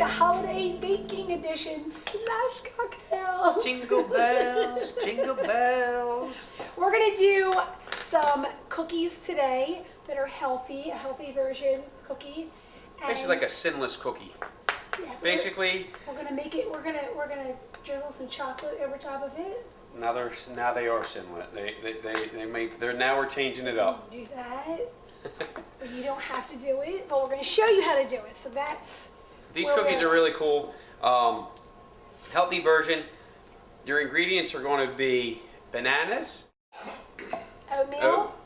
the holiday baking edition slash cocktails. Jingle bells, jingle bells. We're gonna do some cookies today that are healthy, a healthy version cookie. Basically like a sinless cookie. Yes, Basically, we're gonna make it. We're gonna drizzle some chocolate over top of it. now they are sinless. Now we're changing it up. Do that. But you don't have to do it, but we're going to show you how to do it. So that's These cookies are really cool. Healthy version. Your ingredients are going to be bananas,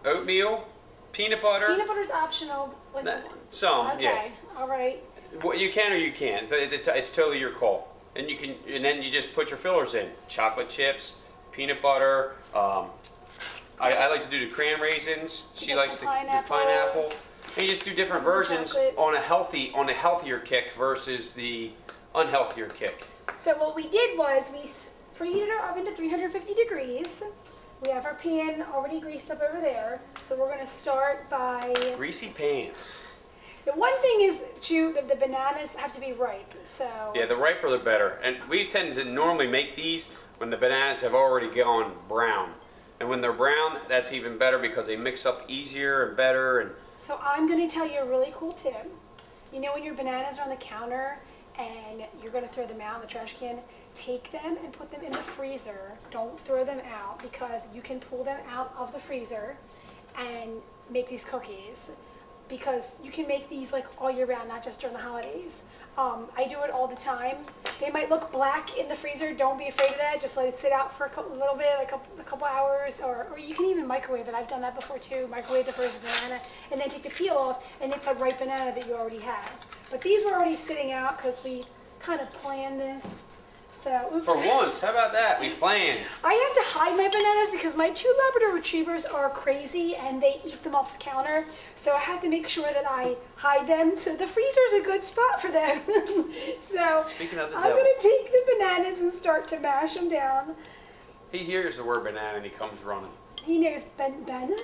oatmeal, peanut butter. Peanut butter's optional. With Some, okay. yeah. All right. Well, you can or you can't. It's totally your call. And then you just put your fillers in: chocolate chips, peanut butter. I like to do the cran raisins. She likes the pineapple. And you just do different versions on a healthier kick versus the unhealthier kick. So what we did was we preheated our oven to 350 degrees. We have our pan already greased up over there. So we're going to start by Greasy pans. The one thing is, the bananas have to be ripe. So yeah, the riper the better. And we tend to normally make these when the bananas have already gone brown. And when they're brown, that's even better because they mix up easier and better. And so I'm going to tell you a really cool tip. You know when your bananas are on the counter and you're going to throw them out in the trash can, take them and put them in the freezer. Don't throw them out because you can pull them out of the freezer and make these cookies. Because you can make these like all year round, not just during the holidays. I do it all the time. They might look black in the freezer. Don't be afraid of that. Just let it sit out for a little bit, like a couple hours, or you can even microwave it. I've done that before too. Microwave the first banana and then take the peel off, and it's a ripe banana that you already had. But these were already sitting out because we kind of planned this. So, oops. For once, how about that? We planned. I have to hide my bananas because my 2 Labrador retrievers are crazy and they eat them off the counter. So I have to make sure that I hide them. So the freezer's a good spot for them. So speaking of the I'm going to take the bananas and start to mash them down. He hears the word banana and he comes running. He knows banana.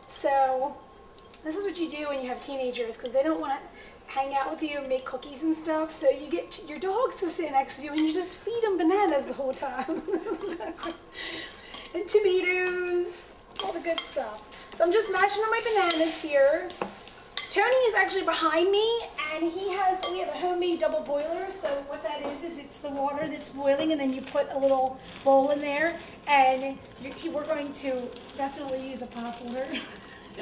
So this is what you do when you have teenagers because they don't want to hang out with you and make cookies and stuff, so you get your dogs to sit next to you and you just feed them bananas the whole time. And tomatoes, all the good stuff. So I'm just mashing up my bananas here. Tony is actually behind me and we have a homemade double boiler. So what that is it's the water that's boiling and then you put a little bowl in there and we're going to definitely use a pot holder.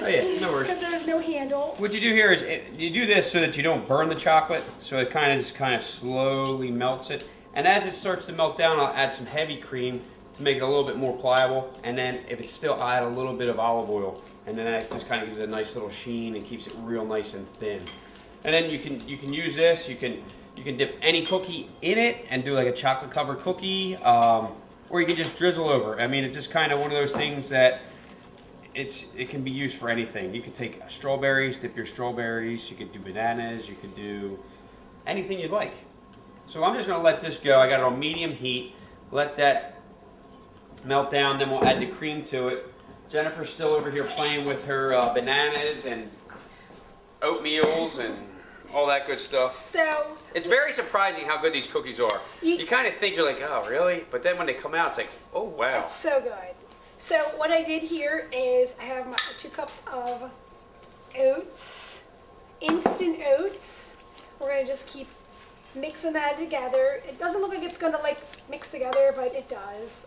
Oh yeah, no worries. Because there's no handle. What you do here is you do this so that you don't burn the chocolate, so it kind of slowly melts it. And as it starts to melt down, I'll add some heavy cream to make it a little bit more pliable. And then if it's still, I'll add a little bit of olive oil, and then that just kind of gives it a nice little sheen and keeps it real nice and thin. And then you can use this. You can dip any cookie in it and do like a chocolate covered cookie, or you can just drizzle over. I mean, it's just kind of one of those things that. It can be used for anything. You could take strawberries, dip your strawberries. You could do bananas. You could do anything you'd like. So I'm just going to let this go. I got it on medium heat. Let that melt down. Then we'll add the cream to it. Jennifer's still over here playing with her bananas and oatmeals and all that good stuff. So it's very surprising how good these cookies are. You kind of think you're like, oh really? But then when they come out, it's like, oh wow. It's so good. So what I did here is I have my 2 cups of oats, instant oats. We're going to just keep mixing that together. It doesn't look like it's going to like mix together, but it does.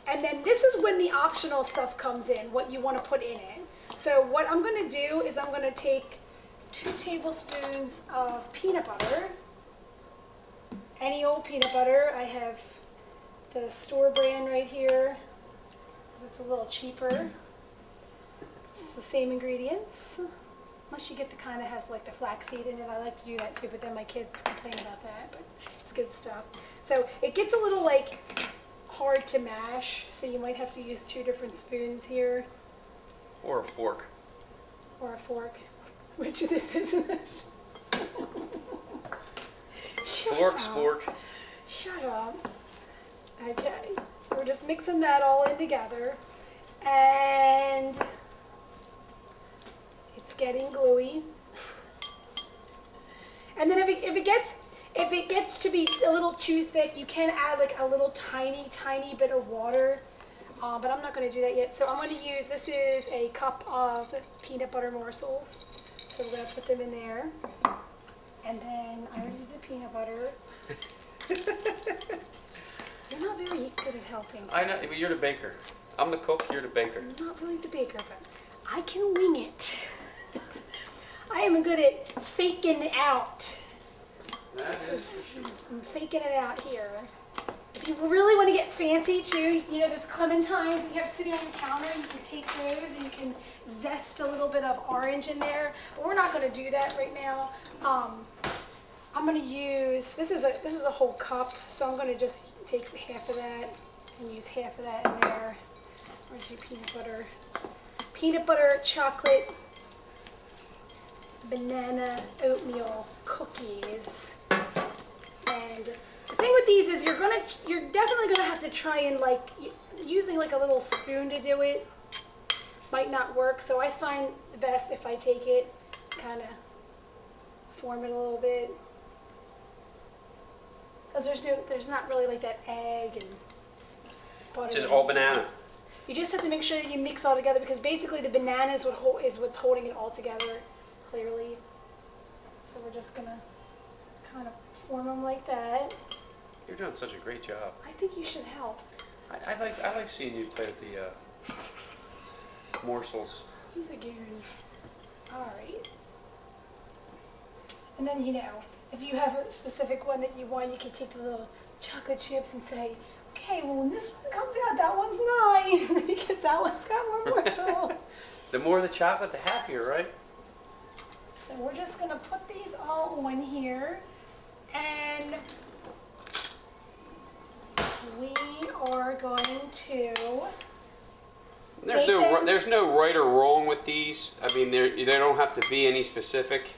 And then this is when the optional stuff comes in, what you want to put in it. So what I'm going to do is I'm going to take 2 tablespoons of peanut butter. Any old peanut butter. I have the store brand right here. It's a little cheaper. It's the same ingredients. Unless you get the kind that has like the flaxseed in it. I like to do that too, but then my kids complain about that, but it's good stuff. So it gets a little like hard to mash, so you might have to use 2 different spoons here. Or a fork. Or a fork. Which of this isn't this? Spork. Shut up. Okay. So we're just mixing that all in together, and it's getting gluey. And then if it gets to be a little too thick, you can add like a little tiny bit of water. But I'm not going to do that yet. So I'm going to use, this is a cup of peanut butter morsels. So we're going to put them in there. And then I already did the peanut butter. You're not very good at helping. I know, but you're the baker. I'm the cook, you're the baker. I'm not really the baker, but I can wing it. I am good at faking it out. I'm faking it out here. If you really want to get fancy too, you know those clementines that you have sitting on your counter, you can take those and you can zest a little bit of orange in there. But we're not going to do that right now. I'm going to use, this is a whole cup, so I'm going to just take half of that and use half of that in there. Where's your peanut butter? Peanut butter, chocolate, banana, oatmeal cookies. And the thing with these is you're definitely gonna have to try and like using like a little spoon to do it might not work. So I find the best if I take it, kind of form it a little bit, because there's not really like that egg and butter. Just all banana. You just have to make sure that you mix all together, because basically the banana is what's holding it all together, clearly. So we're just gonna kind of form them like that. You're doing such a great job. I think you should help. I like seeing you play with the morsels. He's a goon. All right. And then, you know, if you have a specific one that you want, you can take the little chocolate chips and say, okay, well, when this one comes out, that one's mine, because that one's got one morsel. The more the chocolate, the happier, right? So we're just gonna put these all on here, and we are going to. There's no right or wrong with these. I mean, they don't have to be any specific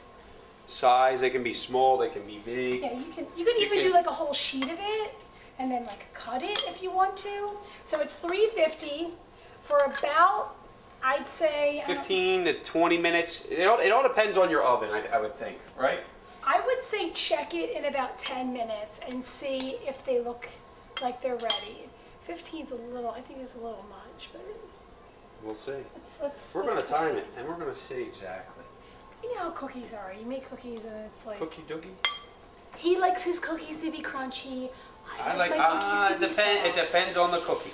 size. They can be small. They can be big. Yeah, you can even do like a whole sheet of it, and then like cut it if you want to. So it's $3.50 for about, I'd say 15 to 20 minutes. It all depends on your oven, I would think, right? I would say check it in about 10 minutes and see if they look like they're ready. 15's a little, I think it's a little much, but We'll see. We're going to time it, and we're going to see exactly. You know how cookies are. You make cookies and it's like... Cookie dookie? He likes his cookies to be crunchy. I like my cookies to be It soft. depends on the cookie.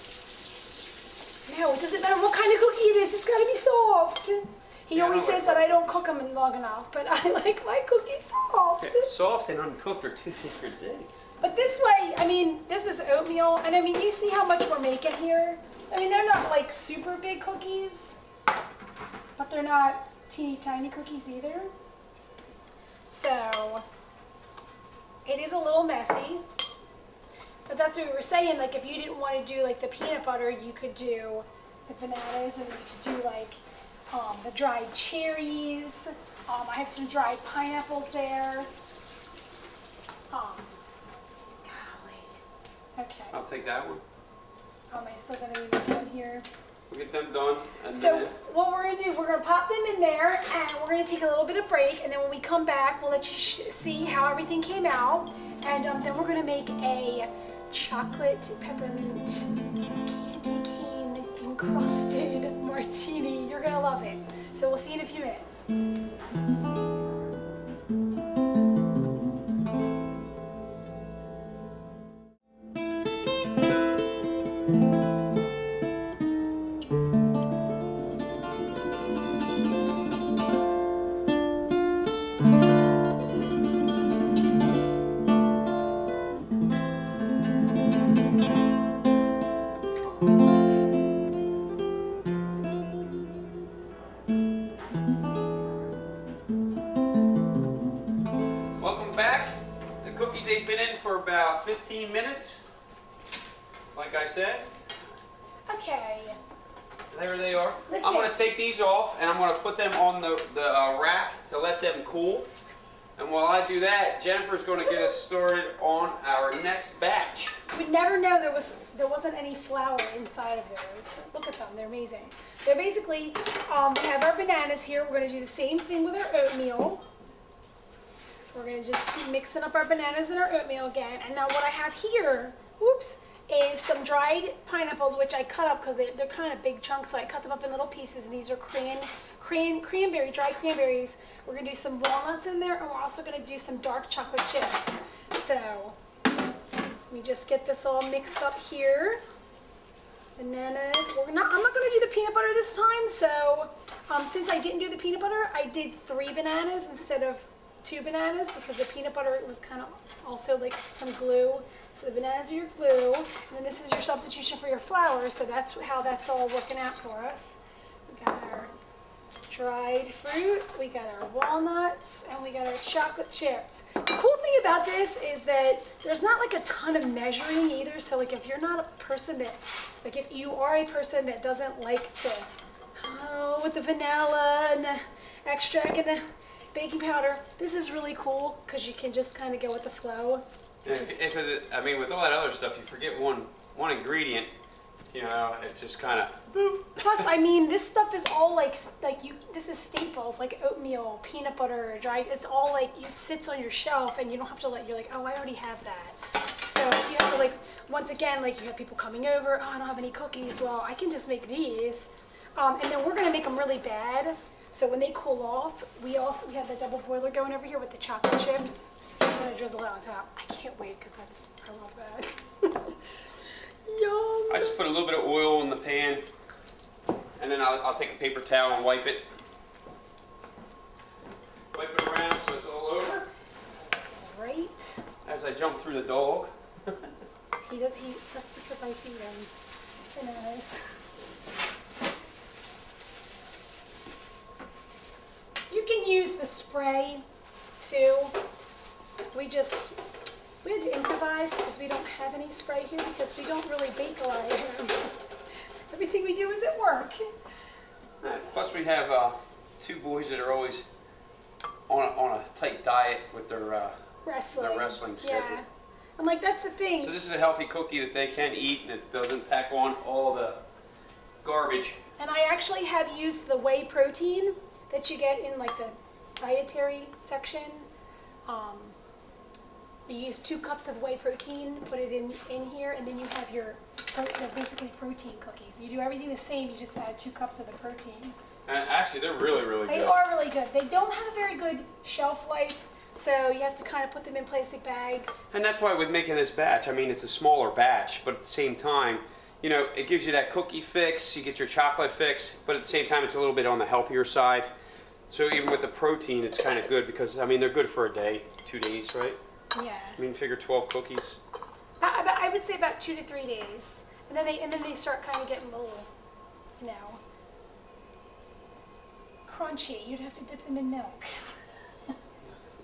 No, it doesn't matter what kind of cookie it is. It's got to be soft. He always says that I don't cook them long enough, but I like my cookies soft. Yeah, soft and uncooked are two different things. But this way, I mean, this is oatmeal, and I mean, you see how much we're making here? I mean, they're not like super big cookies, but they're not teeny tiny cookies either. So, it is a little messy, but that's what we were saying. Like, if you didn't want to do like the peanut butter, you could do the bananas, and you could do like the dried cherries. I have some dried pineapples there. Golly. Okay. I'll take that one. Am I still gonna leave them here? We'll get them done. And So then what we're gonna do, we're gonna pop them in there, and we're gonna take a little bit of break, and then when we come back, we'll let you see how everything came out, and then we're gonna make a chocolate peppermint candy cane encrusted martini. You're gonna love it. So we'll see you in a few minutes. welcome back. The cookies ain't been in for about 15 minutes. Like I said. Okay. There they are. Listen. I'm going to take these off, and I'm going to put them on the rack to let them cool. And while I do that, Jennifer's going to get us started on our next batch. You would never know there wasn't any flour inside of those. Look at them, they're amazing. They're basically, we have our bananas here. We're going to do the same thing with our oatmeal. We're gonna just keep mixing up our bananas and our oatmeal again. And now what I have here, whoops, is some dried pineapples, which I cut up because they're kind of big chunks, so I cut them up in little pieces, and these are dried cranberries. We're gonna do some walnuts in there, and we're also gonna do some dark chocolate chips. So, let me just get this all mixed up here. Bananas, I'm not gonna do the peanut butter this time, so since I didn't do the peanut butter, I did 3 bananas instead of 2 bananas because the peanut butter was kind of also like some glue. So the bananas are your glue, and then this is your substitution for your flour, so that's how that's all working out for us. We got our dried fruit, we got our walnuts, and we got our chocolate chips. The cool thing about this is that there's not like a ton of measuring either, so like if you're not a person that, like if you are a person that doesn't like to, with the vanilla and the extract and the baking powder, this is really cool because you can just kind of go with the flow. Because I mean, with all that other stuff, you forget one ingredient. You know, it's just kind of boop. Plus, I mean, this stuff is all this is staples like oatmeal, peanut butter, dried. It's all like it sits on your shelf, and you don't have to you're like, oh, I already have that. So you have to like once again, like you have people coming over. Oh, I don't have any cookies. Well, I can just make these, and then we're gonna make them really bad. So when they cool off, we have the double boiler going over here with the chocolate chips. I'm gonna drizzle that on top. I can't wait because I love that. Yum. I just put a little bit of oil in the pan, and then I'll take a paper towel and wipe it. Wipe it around so it's all over. Right. As I jump through the dog. That's because I feed him bananas. You can use the spray too. We had to improvise because we don't have any spray here because we don't really bake a lot here. Everything we do is at work. Plus we have 2 boys that are always on a tight diet with their wrestling schedule. Yeah. And like that's the thing. So this is a healthy cookie that they can eat and it doesn't pack on all the garbage. And I actually have used the whey protein that you get in like the dietary section. You use 2 cups of whey protein, put it in here, and then you have your basically protein cookies. You do everything the same, you just add 2 cups of the protein. And actually, they're really, really good. They are really good. They don't have a very good shelf life, so you have to kind of put them in plastic bags. And that's why with making this batch, I mean, it's a smaller batch, but at the same time, you know, it gives you that cookie fix, you get your chocolate fix, but at the same time, it's a little bit on the healthier side. So even with the protein, it's kind of good because, I mean, they're good for a day, 2 days, right? Yeah. I mean, figure 12 cookies. I would say about 2 to 3 days, and then they start kind of getting a little, you know, crunchy. You'd have to dip them in milk.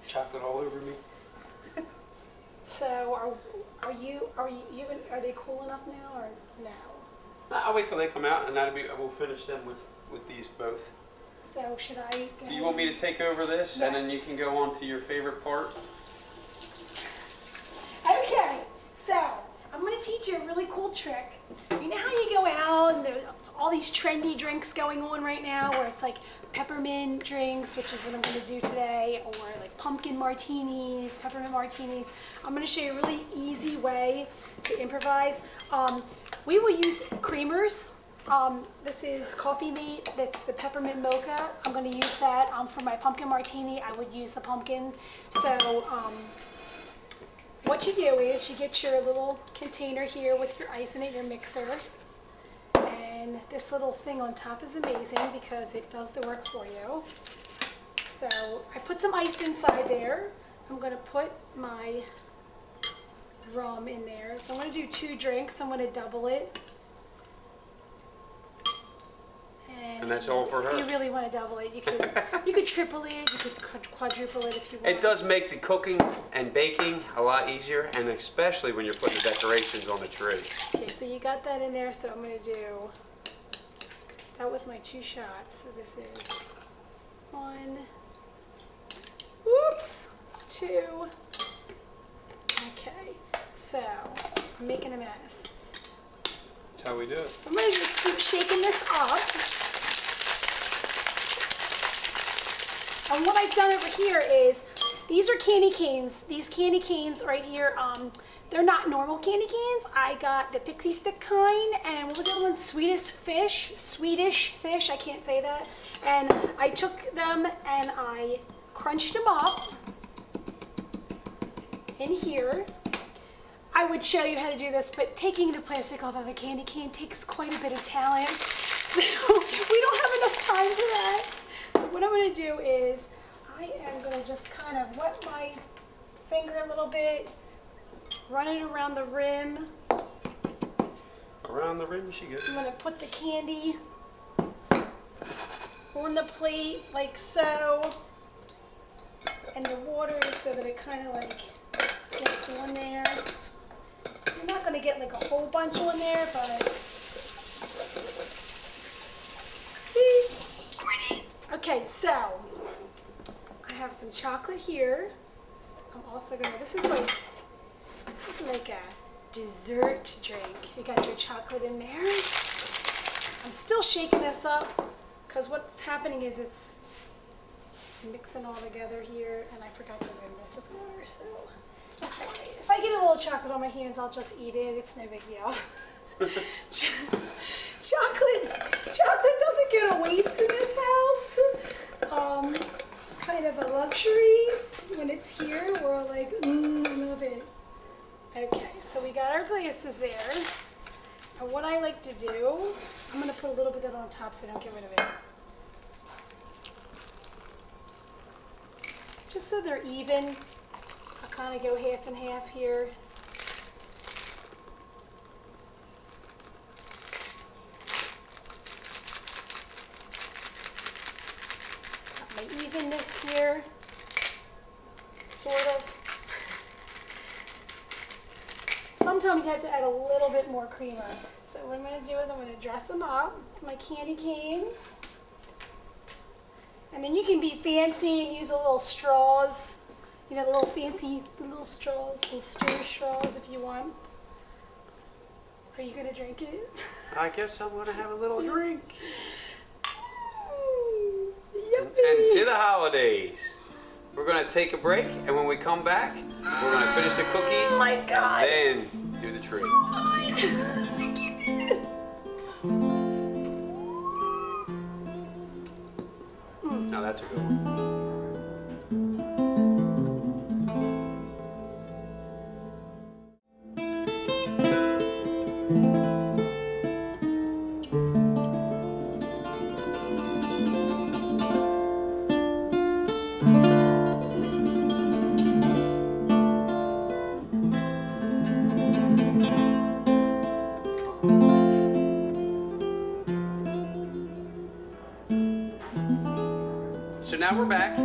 Chocolate all over me. So are they cool enough now or no? I'll wait till they come out, and we'll finish them with these both. So should I go? Do you want me to take over this, Yes. and then you can go on to your favorite part? Okay, so I'm going to teach you a really cool trick. You know how you go out and there's all these trendy drinks going on right now where it's like peppermint drinks, which is what I'm going to do today, or like pumpkin martinis, peppermint martinis. I'm going to show you a really easy way to improvise. We will use creamers. This is Coffee Mate. That's the peppermint mocha. I'm going to use that for my pumpkin martini. I would use the pumpkin. So what you do is you get your little container here with your ice in it, your mixer. And this little thing on top is amazing because it does the work for you. So I put some ice inside there. I'm going to put my rum in there. So I'm going to do 2 drinks. I'm going to double it. And that's all for her? If you really want to double it, you could triple it, you could quadruple it if you want. It does make the cooking and baking a lot easier, and especially when you're putting the decorations on the tree. Okay, so you got that in there, so I'm going to do, that was my 2 shots, so this is 1, whoops, 2, okay, so I'm making a mess. That's how we do it. So I'm going to just keep shaking this up. And what I've done over here is These are candy canes. These candy canes right here, they're not normal candy canes. I got the pixie stick kind, and what was the other one? Swedish fish, I can't say that. And I took them and I crunched them up in here. I would show you how to do this, but taking the plastic off of a candy cane takes quite a bit of talent. So we don't have enough time for that. So what I'm gonna do is, I am gonna just kind of wet my finger a little bit, run it around the rim. Around the rim she goes. I'm gonna put the candy on the plate like so, and the water so that it kind of like gets on there. You're not gonna get like a whole bunch on there, but see? Okay, so I have some chocolate here. I'm also gonna, this is like a dessert drink. You got your chocolate in there. I'm still shaking this up because what's happening is it's mixing all together here, and I forgot to rim this with water, so that's all right. If I get a little chocolate on my hands, I'll just eat it. It's no big deal. Chocolate doesn't go to waste in this house. It's kind of a luxury when it's here. We're like, I love it. Okay, so we got our glasses there. And what I like to do, I'm gonna put a little bit of that on top so I don't get rid of it. Just so they're even, I'll kind of go half and half here. Got my evenness here, sort of. Sometimes you have to add a little bit more creamer. So what I'm going to do is I'm going to dress them up with my candy canes. And then you can be fancy and use a little straws. You know, the little fancy little straws, little stir straws if you want. Are you going to drink it? I guess I'm going to have a little drink. Yummy. And to the holidays. We're going to take a break, and when we come back, we're going to finish the cookies. Oh my God. Then do the tree. I think you did. Now that's a good one. So now we're back.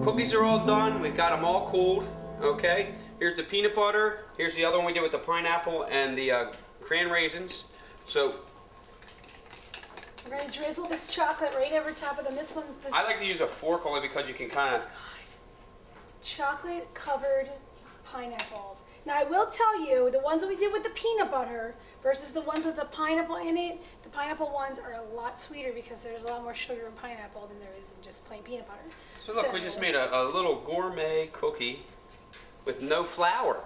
Cookies are all done. We've got them all cooled. Okay. Here's the peanut butter. Here's the other one we did with the pineapple and the cran raisins. So We're going to drizzle this chocolate right over top of them. This one, I like to use a fork only because you can kind of. chocolate covered pineapples. Now I will tell you, the ones that we did with the peanut butter versus the ones with the pineapple in it, the pineapple ones are a lot sweeter because there's a lot more sugar in pineapple than there is in just plain peanut butter. So look, we just made a little gourmet cookie with no flour.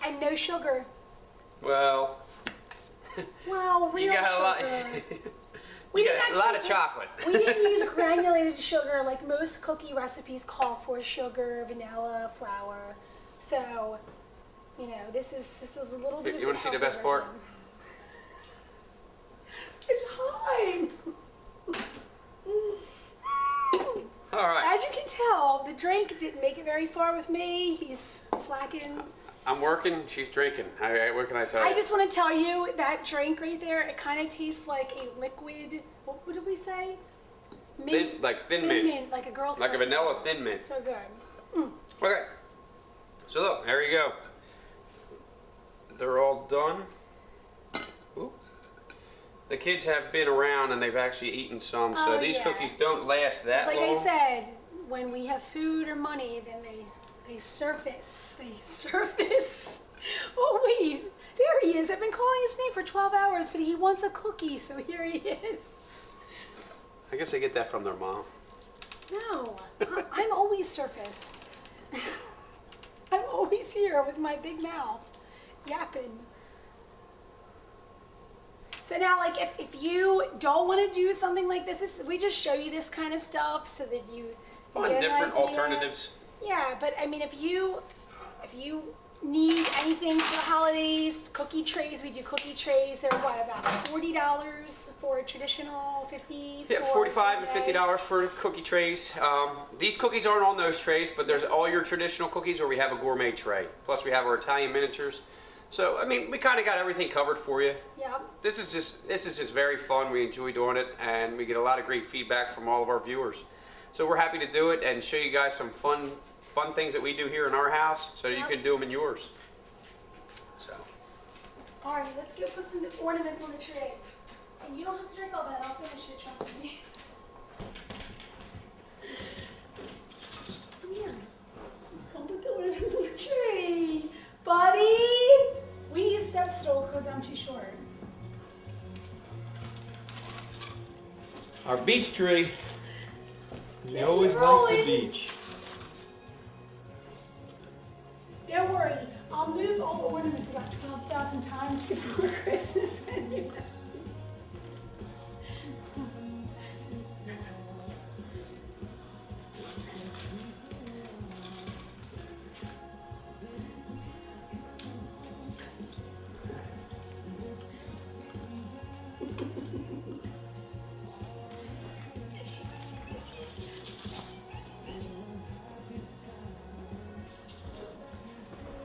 And no sugar. Well, Wow, real you got a lot. sugar. We didn't got a lot of actually- chocolate. We didn't use granulated sugar like most cookie recipes call for: sugar, vanilla, flour. So, you know, this is a little bit. You want to see the best part? It's hot. All right. As you can tell, the drink didn't make it very far with me. He's slacking. I'm working. She's drinking. What can I tell you? I just want to tell you that drink right there, it kind of tastes like a liquid. What did we say? Thin mint. Like a girl's. Like a vanilla thin mint. So good. Okay. So look, there you go. They're all done. Ooh. The kids have been around and they've actually eaten some, so Oh, these yeah. cookies don't last that Like long. I said, when we have food or money, then they surface. They surface. Oh wait, there he is. I've been calling his name for 12 hours, but he wants a cookie, so here he is. I guess they get that from their mom. No, I'm always surfaced. I'm always here with my big mouth, yapping. So now, like, if you don't want to do something like this, we just show you this kind of stuff so that you Find get an different idea. alternatives. Yeah, but I mean, if you need anything for the holidays, cookie trays, we do cookie trays. They're what, about $40 for a traditional, 50 Yeah, for $45 to a- $50 for cookie trays. These cookies aren't on those trays, but there's all your traditional cookies, or we have a gourmet tray. Plus, we have our Italian miniatures. So, I mean, we kind of got everything covered for you. Yeah. This is just very fun. We enjoy doing it, and we get a lot of great feedback from all of our viewers. So we're happy to do it and show you guys some fun things that we do here in our house, so you can do them in yours. So. All right, let's go put some ornaments on the tray. And you don't have to drink all that. I'll finish it. Trust me. Come here. Come put the ornaments on the tray, buddy. We need a step stool because I'm too short. Our beach tree. We Get always rolling. like the beach. Don't worry, I'll move all the ornaments about 12,000 times before Christmas anyway.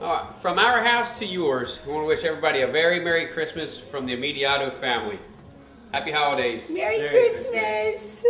All right, from our house to yours, we want to wish everybody a very Merry Christmas from the Immediato family. Happy holidays. Merry Christmas.